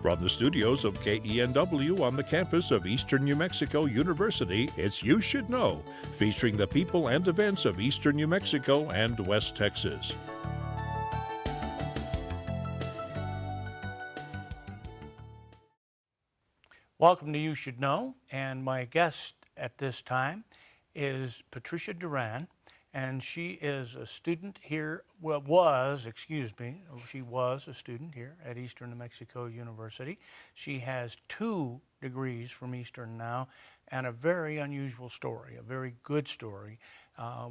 From the studios of KENW on the campus of Eastern New Mexico University, it's You Should Know, featuring the people and events of Eastern New Mexico and West Texas. Welcome to You Should Know, and my guest at this time is Patricia Duran, and she is a student here, she was a student here at Eastern New Mexico University. She has 2 degrees from Eastern now, and a very unusual story, a very good story,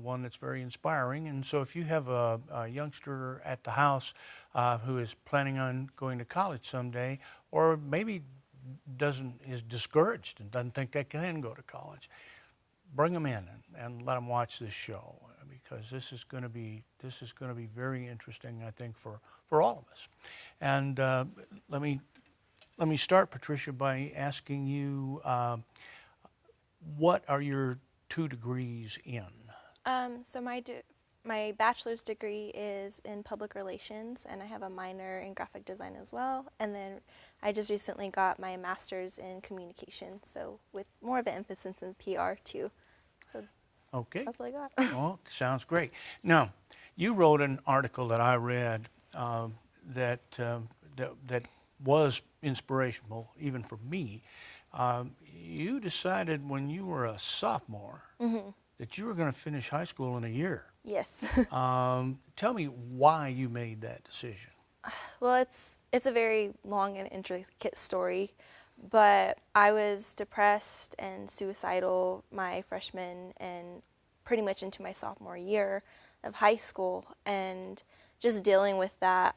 one that's very inspiring. And so if you have a youngster at the house who is planning on going to college someday, or maybe is discouraged and doesn't think they can go to college, bring them in and let them watch this show, because this is going to be very interesting, I think, for all of us. And let me start, Patricia, by asking you, what are your 2 degrees in? So my bachelor's degree is in public relations, and I have a minor in graphic design as well. And then I just recently got my master's in communication, so with more of an emphasis in PR too. So okay, that's what I got. Well, sounds great. Now, you wrote an article that I read that was inspirational, even for me. You decided when you were a sophomore that you were going to finish high school in a year. Yes. Tell me why you made that decision. Well, it's a very long and intricate story, but I was depressed and suicidal my freshman and pretty much into my sophomore year of high school, and just dealing with that,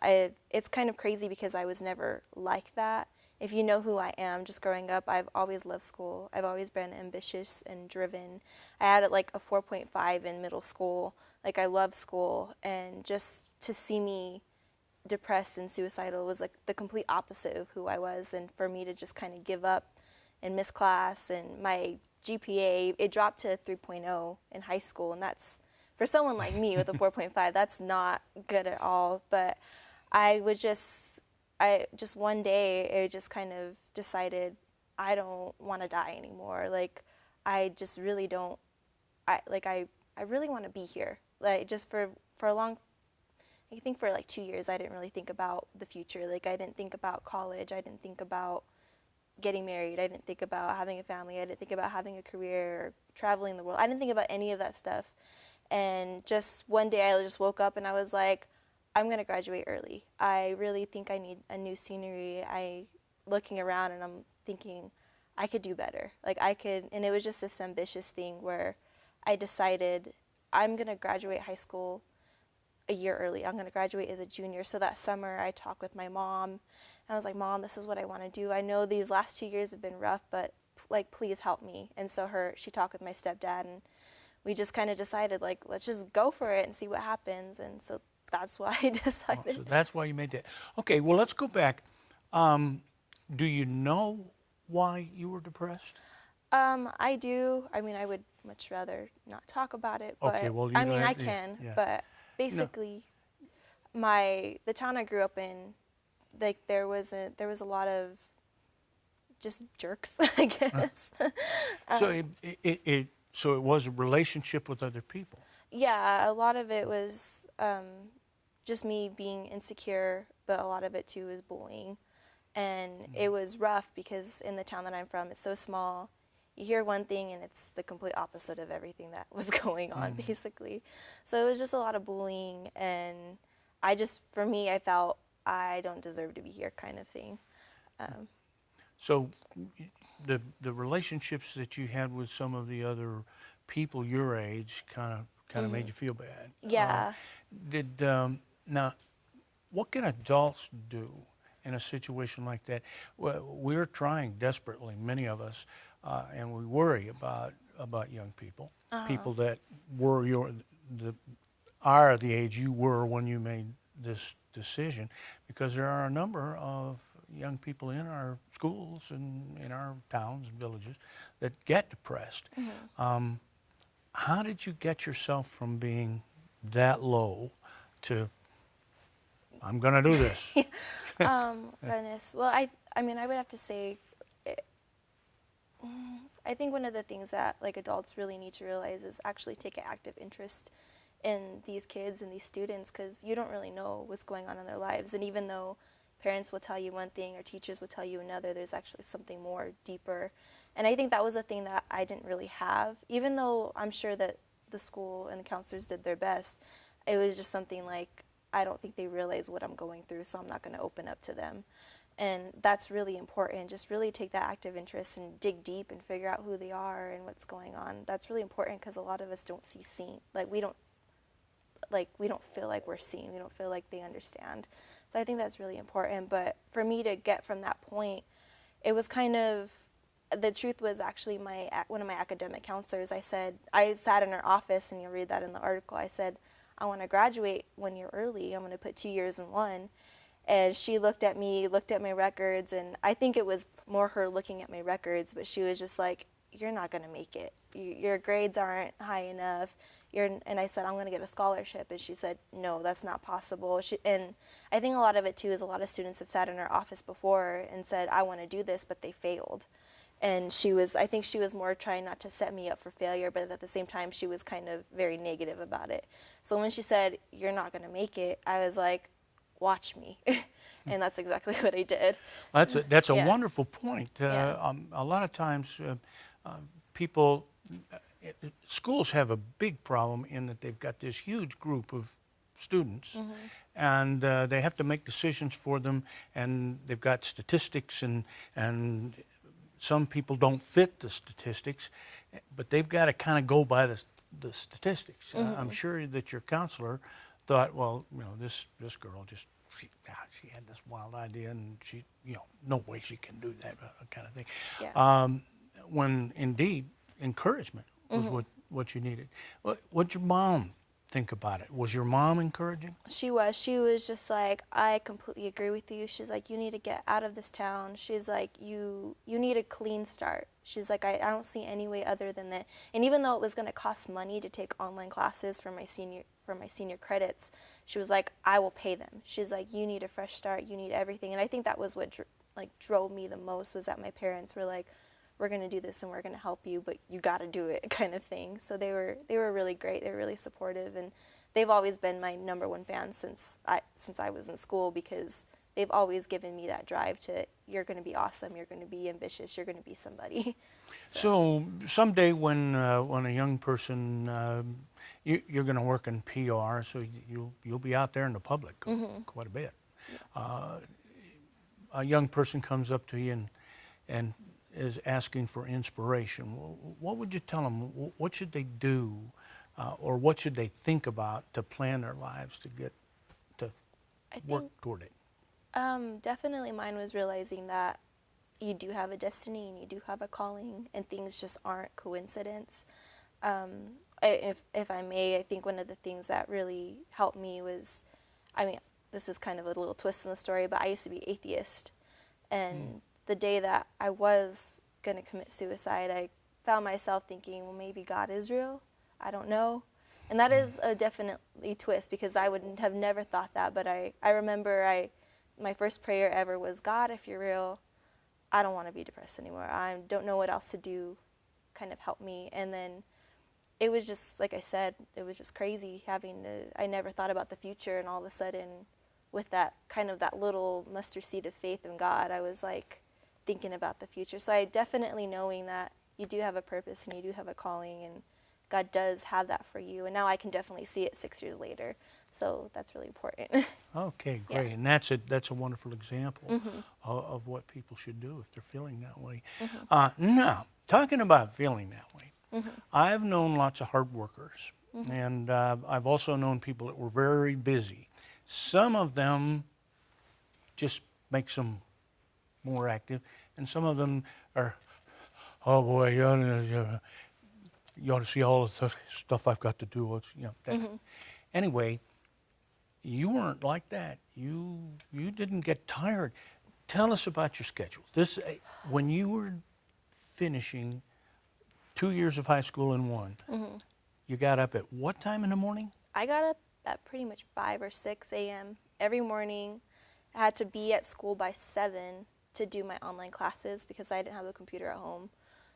it's kind of crazy because I was never like that. If you know who I am, just growing up, I've always loved school. I've always been ambitious and driven. I had like a 4.5 in middle school. Like, I love school, and just to see me depressed and suicidal was like the complete opposite of who I was. And for me to just kind of give up and miss class, and my GPA, it dropped to 3.0 in high school, and that's, for someone like me with a 4.5, that's not good at all. But I just one day, I just kind of decided I don't want to die anymore. Like, I just really don't, I really want to be here. Like, just for a long, I think for like 2 years, I didn't really think about the future. Like, I didn't think about college. I didn't think about getting married. I didn't think about having a family. I didn't think about having a career or traveling the world. I didn't think about any of that stuff. And just one day, I just woke up and I was like, I'm going to graduate early. I really think I need a new scenery. Looking around and I'm thinking I could do better. Like, I could, and it was just this ambitious thing where I decided I'm going to graduate high school a year early. I'm going to graduate as a junior. So that summer I talked with my mom and I was like, Mom, this is what I want to do. I know these last 2 years have been rough, but like, please help me. And so she talked with my stepdad, and we just kind of decided, like, let's just go for it and see what happens. And so that's why I decided. Oh, so that's why you made that. Okay, well, let's go back. Do you know why you were depressed? I do. I mean, I would much rather not talk about it, but okay, well, I mean, I can. Yeah. But basically, the town I grew up in, like, there was a lot of just jerks, I guess. So it was a relationship with other people. Yeah, a lot of it was just me being insecure, but a lot of it too is bullying. And it was rough because in the town that I'm from, it's so small. You hear one thing and it's the complete opposite of everything that was going on, basically. So it was just a lot of bullying, and for me, I felt I don't deserve to be here, kind of thing. So the relationships that you had with some of the other people your age kind of made you feel bad. Yeah. Now, what can adults do in a situation like that? Well, we're trying desperately, many of us, and we worry about young people, people that are the age you were when you made this decision, because there are a number of young people in our schools and in our towns and villages that get depressed. How did you get yourself from being that low to I'm going to do this. Goodness. Well, I mean, I would have to say, I think one of the things that like adults really need to realize is actually take an active interest in these kids and these students, because you don't really know what's going on in their lives. And even though parents will tell you one thing or teachers will tell you another, there's actually something more deeper. And I think that was a thing that I didn't really have, even though I'm sure that the school and the counselors did their best. It was just something like, I don't think they realize what I'm going through, so I'm not going to open up to them. And that's really important. Just really take that active interest and dig deep and figure out who they are and what's going on. That's really important, because a lot of us don't see seen. We don't feel like we're seen. We don't feel like they understand. So I think that's really important. But for me to get from that point, it was kind of, the truth was actually one of my academic counselors. I sat in her office, and you'll read that in the article. I said, I want to graduate 1 year early. I'm going to put 2 years in one. And she looked at me, looked at my records, and I think it was more her looking at my records, but she was just like, you're not going to make it. Your grades aren't high enough. And I said, I'm going to get a scholarship. And she said, no, that's not possible. And I think a lot of it, too, is a lot of students have sat in her office before and said, I want to do this, but they failed. And I think she was more trying not to set me up for failure, but at the same time, she was kind of very negative about it. So when she said, you're not going to make it, I was like, watch me. And that's exactly what I did. That's a Yeah. wonderful point. A lot of times people, schools have a big problem in that they've got this huge group of students, and they have to make decisions for them, and they've got statistics, and some people don't fit the statistics, but they've got to kind of go by the statistics. I'm sure that your counselor thought, well, this girl just, she had this wild idea, and she, no way she can do that kind of thing. Yeah. When indeed encouragement was what you needed. What'd your mom think about it? Was your mom encouraging? She was just like, I completely agree with you. She's like, you need to get out of this town. She's like, you need a clean start. She's like, I don't see any way other than that. And even though it was going to cost money to take online classes for my senior credits, she was like, I will pay them. She's like, you need a fresh start. You need everything. And I think that was what drove me the most, was that my parents were like, we're going to do this and we're going to help you, but you got to do it, kind of thing. So they were really great. They were really supportive, and they've always been my #1 fan since I was in school, because they've always given me that drive to, you're going to be awesome, you're going to be ambitious, you're going to be somebody. So someday when a young person, you're going to work in PR, so you'll be out there in the public quite a bit. Yeah. A young person comes up to you and is asking for inspiration. What would you tell them? What should they do, or what should they think about to plan their lives to get to work toward it? Definitely mine was realizing that you do have a destiny and you do have a calling, and things just aren't coincidence. If I may, I think one of the things that really helped me was, this is kind of a little twist in the story, but I used to be atheist, and the day that I was going to commit suicide, I found myself thinking, well, maybe God is real. I don't know. And that is a definitely twist, because I would have never thought that. But I remember my first prayer ever was, God, if you're real, I don't want to be depressed anymore. I don't know what else to do. Kind of help me. And then it was just, like I said, it was just crazy I never thought about the future. And all of a sudden, with that little mustard seed of faith in God, I was like, thinking about the future. So I definitely knowing that you do have a purpose and you do have a calling, and God does have that for you. And now I can definitely see it 6 years later. So that's really important. Okay, great. Yeah. And that's a wonderful example of what people should do if they're feeling that way. Now, talking about feeling that way, I've known lots of hard workers, and I've also known people that were very busy. Some of them just makes them more active, and some of them are, oh boy, you ought to see all the stuff I've got to do. Anyway, you weren't like that. You didn't get tired. Tell us about your schedule. When you were finishing 2 years of high school in one, you got up at what time in the morning? I got up at pretty much 5 or 6 a.m. every morning. I had to be at school by 7 to do my online classes because I didn't have the computer at home.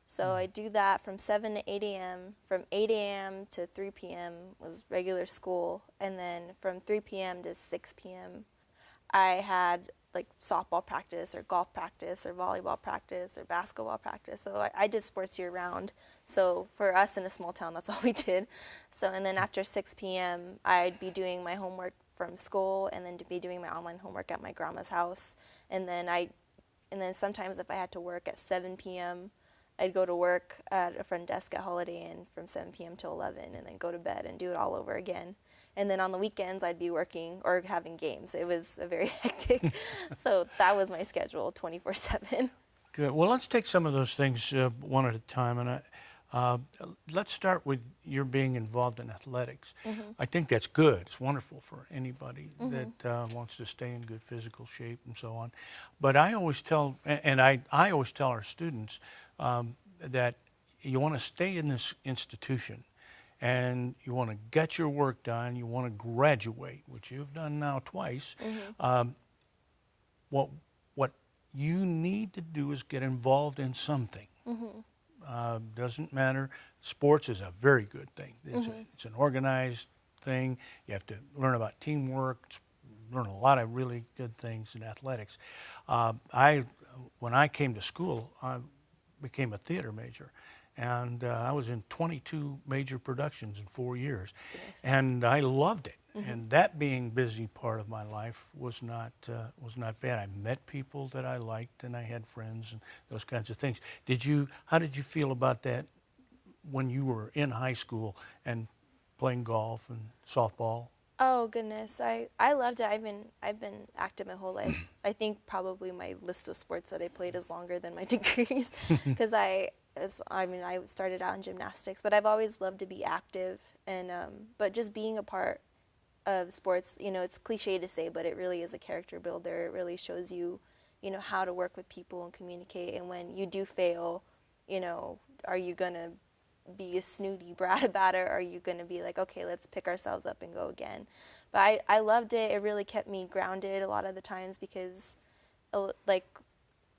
So I do that from 7 to 8 a.m. From 8 a.m. to 3 p.m. was regular school. And then from 3 p.m. to 6 p.m. I had like softball practice or golf practice or volleyball practice or basketball practice. So I did sports year round. So for us in a small town, that's all we did. So, and then after 6 p.m., I'd be doing my homework from school and then to be doing my online homework at my grandma's house. And then sometimes if I had to work at 7 p.m., I'd go to work at a front desk at Holiday Inn from 7 p.m. to 11 and then go to bed and do it all over again. And then on the weekends, I'd be working or having games. It was a very hectic. So that was my schedule, 24/7. Good. Well, let's take some of those things one at a time. And let's start with your being involved in athletics. I think that's good. It's wonderful for anybody that wants to stay in good physical shape and so on. But I always tell, and I always tell our students that you want to stay in this institution and you want to get your work done, you want to graduate, which you've done now twice. What you need to do is get involved in something. Doesn't matter. Sports is a very good thing. It's an organized thing. You have to learn about teamwork, learn a lot of really good things in athletics. When I came to school, I became a theater major. And I was in 22 major productions in 4 years. Yes. And I loved it. And that being busy part of my life was not bad. I met people that I liked and I had friends and those kinds of things. How did you feel about that when you were in high school and playing golf and softball? Oh goodness, I loved it. I've been active my whole life. I think probably my list of sports that I played is longer than my degrees because I started out in gymnastics, but I've always loved to be active and but just being a part of sports, it's cliche to say, but it really is a character builder. It really shows you, how to work with people and communicate. And when you do fail, are you gonna be a snooty brat about it, or are you gonna be like, okay, let's pick ourselves up and go again? But I loved it. It really kept me grounded a lot of the times because, like,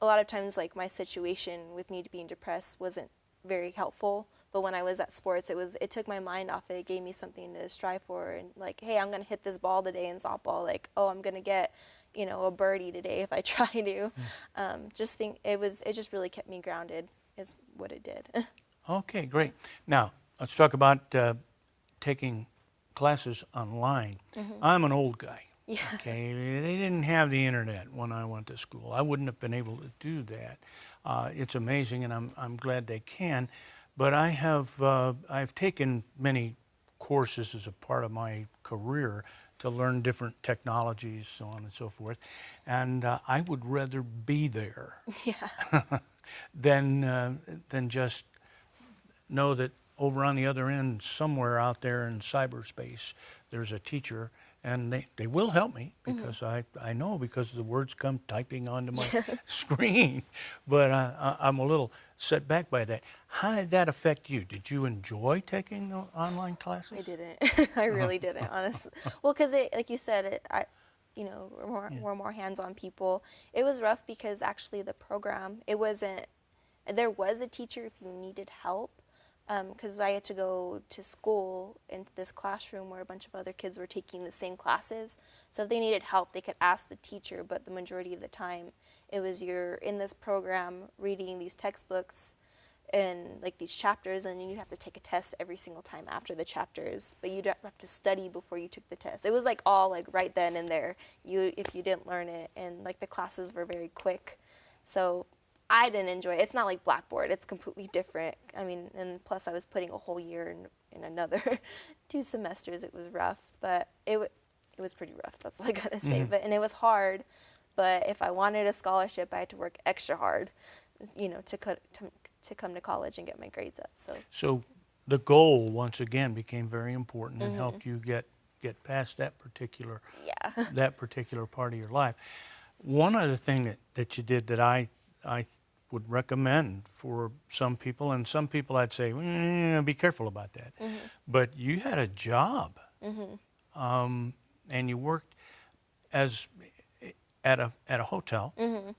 a lot of times, like, my situation with me being depressed wasn't very helpful. But when I was at sports, it took my mind off it. It gave me something to strive for. And like, hey, I'm going to hit this ball today in softball. Like, oh, I'm going to get, a birdie today if I try to. It just really kept me grounded is what it did. Okay, great. Now, let's talk about taking classes online. I'm an old guy. Yeah. Okay, they didn't have the internet when I went to school. I wouldn't have been able to do that. It's amazing, and I'm glad they can. But I've taken many courses as a part of my career to learn different technologies, so on and so forth. And I would rather be there than just know that over on the other end, somewhere out there in cyberspace, there's a teacher. And they will help me because I know because the words come typing onto my screen. But I'm a little set back by that. How did that affect you? Did you enjoy taking the online classes? I didn't. I really didn't, honestly. Well, because like you said, we're more hands-on people. It was rough because actually the program, there was a teacher if you needed help. Because I had to go to school into this classroom where a bunch of other kids were taking the same classes. So if they needed help, they could ask the teacher, but the majority of the time, it was you're in this program reading these textbooks and like these chapters, and you'd have to take a test every single time after the chapters, but you'd have to study before you took the test. It was like all like right then and there, if you didn't learn it, and like the classes were very quick. So I didn't enjoy it. It's not like Blackboard. It's completely different. I mean, and plus I was putting a whole year in another 2 semesters. It was rough, but it was pretty rough. That's all I gotta say. And it was hard. But if I wanted a scholarship, I had to work extra hard, to come to college and get my grades up. So the goal once again became very important and helped you get past that particular part of your life. One other thing that you did that I would recommend for some people, and some people I'd say, be careful about that. But you had a job. and you worked as at a hotel. Mm-hmm.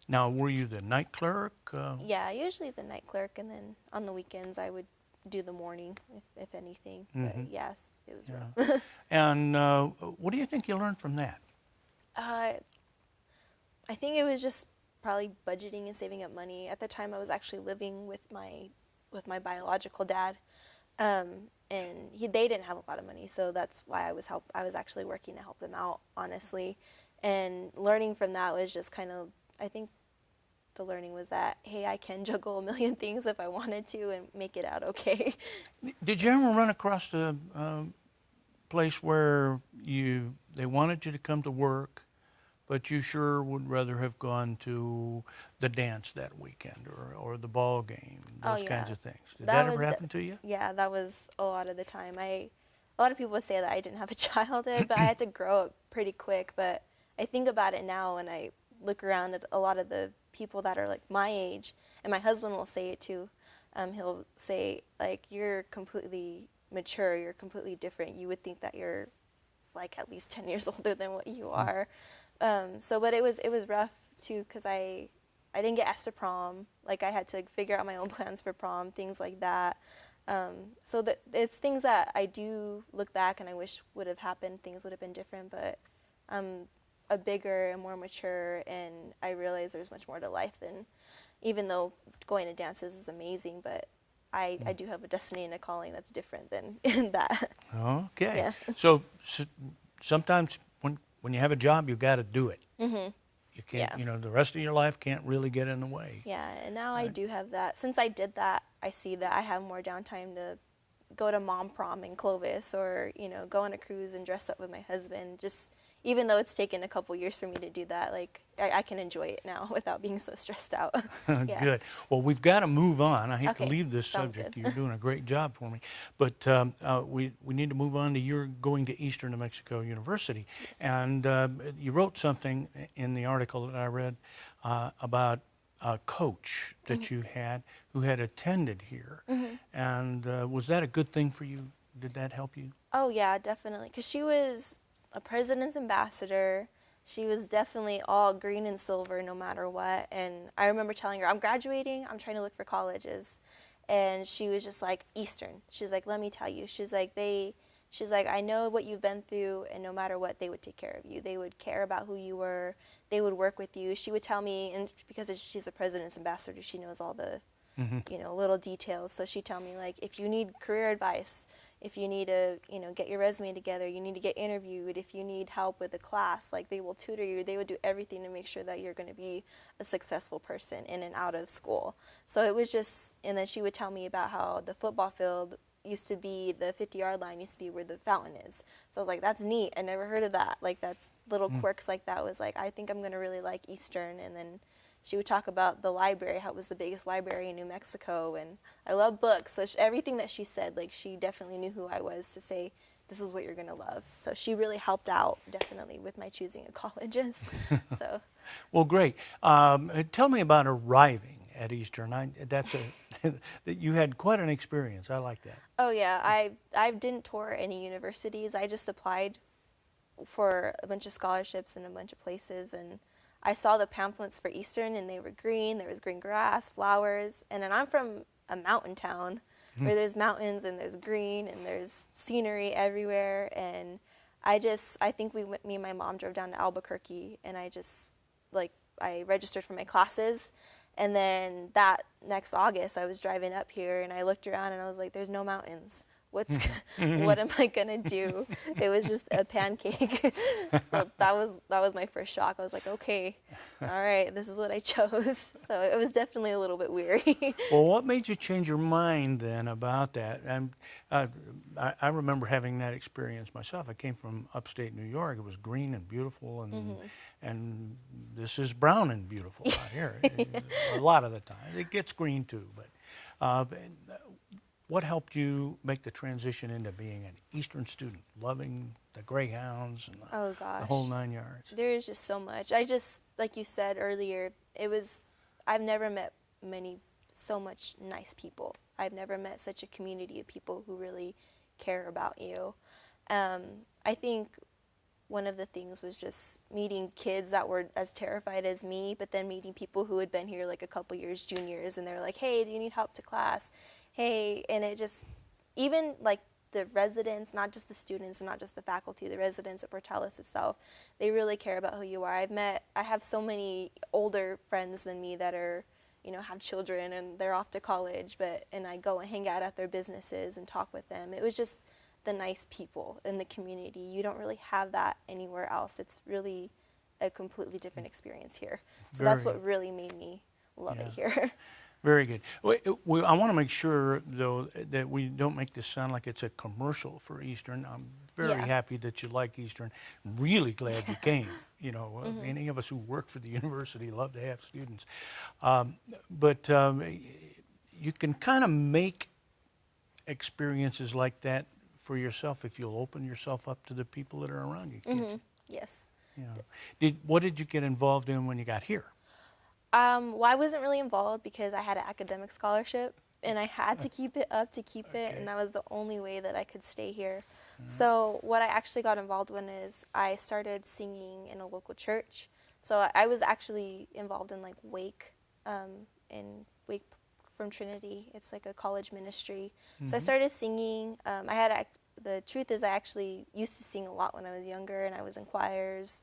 Now, were you the night clerk? Yeah, usually the night clerk, and then on the weekends I would do the morning, if anything. Mm-hmm. But yes, it was Yeah. rough. And what do you think you learned from that? I think it was just probably budgeting and saving up money. At the time, I was actually living with my biological dad, and they didn't have a lot of money, so that's why I was actually working to help them out, honestly. And learning from that was just kind of, I think the learning was that, hey, I can juggle a million things if I wanted to and make it out okay. Did you ever run across a place where they wanted you to come to work, but you sure would rather have gone to the dance that weekend or the ball game, those kinds of things? Did that ever happen to you? Yeah, that was a lot of the time. A lot of people would say that I didn't have a childhood, but I had to grow up pretty quick. But I think about it now, and I look around at a lot of the people that are like my age, and my husband will say it too. He'll say, like, you're completely mature, you're completely different. You would think that you're like at least 10 years older than what you are. But it was rough too, because I didn't get asked to prom. Like, I had to figure out my own plans for prom, things like that. So that it's things that I do look back and I wish would have happened. Things would have been different, but I'm a bigger and more mature, and I realize there's much more to life than, even though going to dances is amazing, but I do have a destiny and a calling that's different than that. Okay. Yeah. So sometimes when you have a job, you got to do it. Mm-hmm. You can't, Yeah. the rest of your life can't really get in the way. Yeah, and now I do have that. Since I did that, I see that I have more downtime to go to mom prom in Clovis, or, go on a cruise and dress up with my husband. Just, even though it's taken a couple years for me to do that, like, I can enjoy it now without being so stressed out. Yeah. Good. Well, we've got to move on. I hate to Okay, leave this sounds subject. good. You're doing a great job for me. But we need to move on to your going to Eastern New Mexico University. Yes. And you wrote something in the article that I read about a coach that you had who had attended here. And was that a good thing for you? Did that help you? Oh, yeah, definitely. Because she was a president's ambassador. She was definitely all green and silver no matter what. And I remember telling her, I'm graduating, I'm trying to look for colleges. And she was just like, Eastern. She's like, let me tell you. She's like, I know what you've been through, and no matter what, they would take care of you. They would care about who you were. They would work with you. She would tell me, and because she's a president's ambassador, she knows all the little details. So she'd tell me, like, if you need career advice, if you need to, get your resume together, you need to get interviewed, if you need help with a class, like, they will tutor you. They would do everything to make sure that you're going to be a successful person in and out of school. So it was just, and then she would tell me about how the football field used to be, the 50-yard line used to be where the fountain is. So I was like, that's neat. I never heard of that. Like, that's little quirks like that was like, I think I'm going to really like Eastern. And then she would talk about the library, how it was the biggest library in New Mexico, and I love books. So everything that she said, like, she definitely knew who I was to say, this is what you're going to love. So she really helped out, definitely, with my choosing of colleges. So. Well, great. Tell me about arriving at Eastern. You had quite an experience. I like that. Oh, yeah. I didn't tour any universities. I just applied for a bunch of scholarships in a bunch of places, and I saw the pamphlets for Eastern, and they were green. There was green grass, flowers, and then I'm from a mountain town where there's mountains and there's green and there's scenery everywhere. And I think me and my mom drove down to Albuquerque, and I registered for my classes. And then that next August, I was driving up here, and I looked around, and I was like, there's no mountains. What am I gonna do? It was just a pancake. So that was my first shock. I was like, okay, all right, this is what I chose. So it was definitely a little bit weary. Well, what made you change your mind then about that? And I remember having that experience myself. I came from upstate New York. It was green and beautiful, and this is brown and beautiful out here. A lot of the time, it gets green too. But what helped you make the transition into being an Eastern student, loving the Greyhounds and the whole 9 yards? There is just so much. Like you said earlier, I've never met so much nice people. I've never met such a community of people who really care about you. I think one of the things was just meeting kids that were as terrified as me, but then meeting people who had been here like a couple years juniors, and they're like, hey, do you need help to class? Hey, and it just, even like the residents, not just the students and not just the faculty, the residents at Portales itself, they really care about who you are. I have so many older friends than me that are, you know, have children and they're off to college, and I go and hang out at their businesses and talk with them. It was just the nice people in the community. You don't really have that anywhere else. It's really a completely different experience here. So that's what really made me love it here. Very good. I want to make sure, though, that we don't make this sound like it's a commercial for Eastern. I'm very happy that you like Eastern. Really glad you came. You know, any of us who work for the university love to have students. But you can kind of make experiences like that for yourself if you'll open yourself up to the people that are around you. Yes. Yeah. What did you get involved in when you got here? Well, I wasn't really involved because I had an academic scholarship, and I had to keep it up to keep it, and that was the only way that I could stay here. So what I actually got involved in is I started singing in a local church. So I was actually involved in like Wake, in Wake from Trinity. It's like a college ministry. So I started singing. The truth is I actually used to sing a lot when I was younger, and I was in choirs,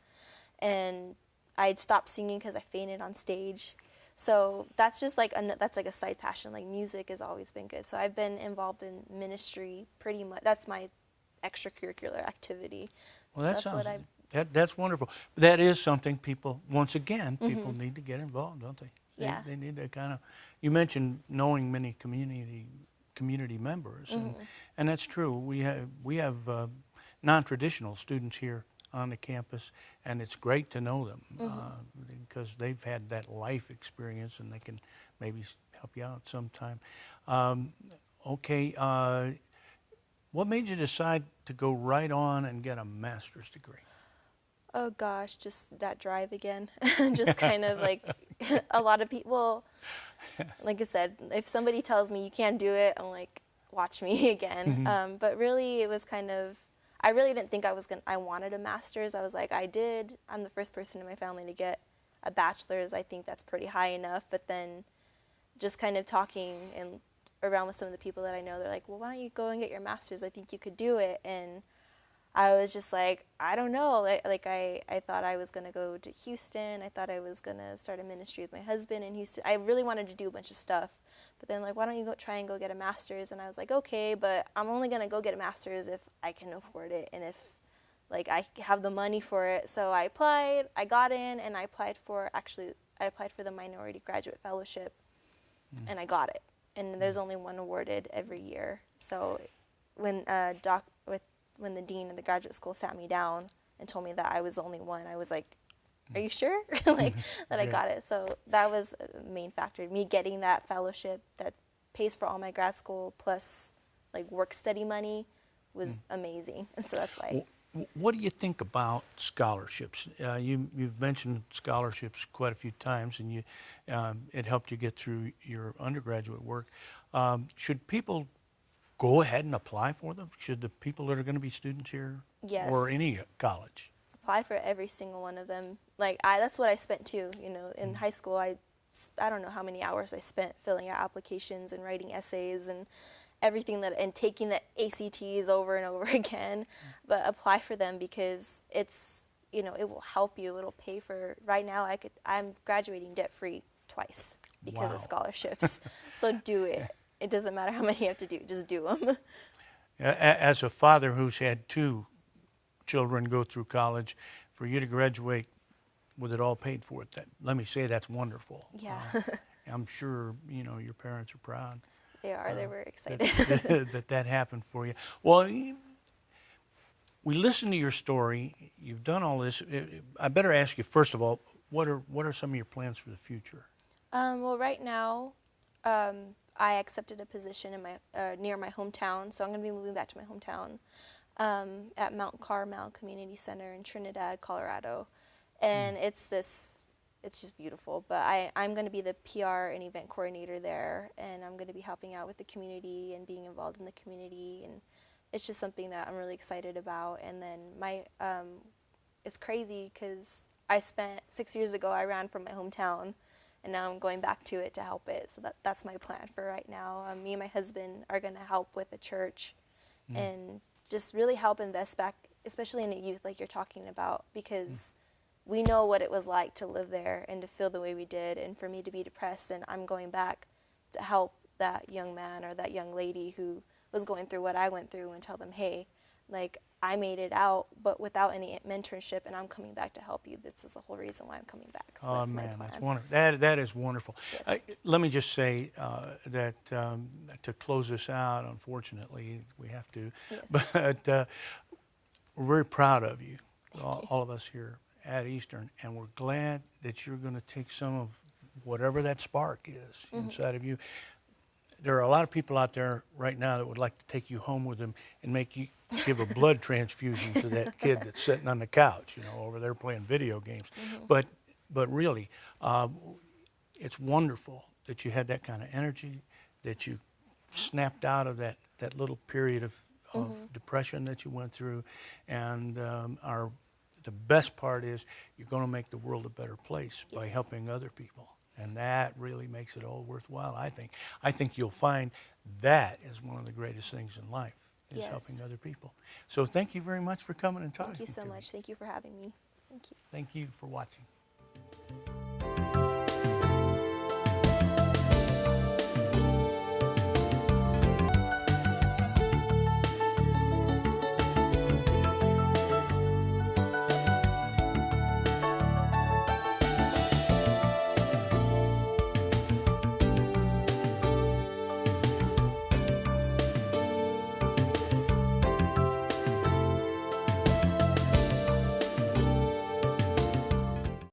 and I'd stopped singing because I fainted on stage. So that's just like that's like a side passion. Like music has always been good. So I've been involved in ministry pretty much. That's my extracurricular activity. Well, So that's wonderful. That is something people, once again, people need to get involved, don't they? Yeah. They need to kind of. You mentioned knowing many community members, and that's true. We have non-traditional students here on the campus, and it's great to know them because they've had that life experience, and they can maybe help you out sometime. What made you decide to go right on and get a master's degree? Oh gosh, just that drive again. Just kind of like a lot of people, like I said, if somebody tells me you can't do it, I'm like, watch me again. But really it was kind of, I really didn't think I wanted a master's. I was like, I'm the first person in my family to get a bachelor's. I think that's pretty high enough. But then just kind of talking and around with some of the people that I know, they're like, well, why don't you go and get your master's? I think you could do it. And I was just like, I don't know. I thought I was going to go to Houston. I thought I was going to start a ministry with my husband in Houston. I really wanted to do a bunch of stuff. But then like, why don't you try and go get a master's? And I was like, okay, but I'm only going to go get a master's if I can afford it and if like I have the money for it. So I applied, I got in, and I applied for the Minority Graduate Fellowship, and I got it. And there's only one awarded every year. So when the dean of the graduate school sat me down and told me that I was the only one, I was like, are you sure that I got it? So that was a main factor. Me getting that fellowship that pays for all my grad school plus like work study money was amazing. And so that's why. What do you think about scholarships? You've mentioned scholarships quite a few times, and it helped you get through your undergraduate work. Should people go ahead and apply for them? Should the people that are going to be students here or any college? Apply for every single one of them. Like that's what I spent too. You know, in high school, I don't know how many hours I spent filling out applications and writing essays and everything and taking the ACTs over and over again. But apply for them because it's, you know, it will help you. It'll pay for. Right now, I'm graduating debt free twice because of scholarships. So do it. It doesn't matter how many you have to do. Just do them. As a father who's had 2 children go through college, for you to graduate with it all paid for, let me say that's wonderful. Yeah. I'm sure, you know, your parents are proud. They are. They were excited. that happened for you. Well, we listened to your story. You've done all this. I better ask you, first of all, what are some of your plans for the future? Well, right now, I accepted a position in near my hometown, so I'm going to be moving back to my hometown at Mount Carmel Community Center in Trinidad, Colorado. And it's just beautiful. But I'm going to be the PR and event coordinator there, and I'm going to be helping out with the community and being involved in the community and it's just something that I'm really excited about. And then it's crazy because I spent 6 years ago, I ran from my hometown, and now I'm going back to it to help it. So that's my plan for right now. Me and my husband are going to help with the church and just really help invest back, especially in the youth like you're talking about, because we know what it was like to live there and to feel the way we did, and for me to be depressed, and I'm going back to help that young man or that young lady who was going through what I went through and tell them, hey, like, I made it out, but without any mentorship, and I'm coming back to help you. This is the whole reason why I'm coming back. So that's my plan. That's wonderful. That is wonderful. Yes. Let me just say that to close this out, unfortunately, we have to, Yes. but we're very proud of you, all of us here at Eastern, and we're glad that you're going to take some of whatever that spark is inside of you. There are a lot of people out there right now that would like to take you home with them and make you give a blood transfusion to that kid that's sitting on the couch, over there playing video games. But really, it's wonderful that you had that kind of energy, that you snapped out of that little period of depression that you went through, and the best part is you're going to make the world a better place by helping other people. And that really makes it all worthwhile, I think. I think you'll find that is one of the greatest things in life, is helping other people. So thank you very much for coming and talking to me. Thank you so much. Thank you for having me. Thank you. Thank you for watching.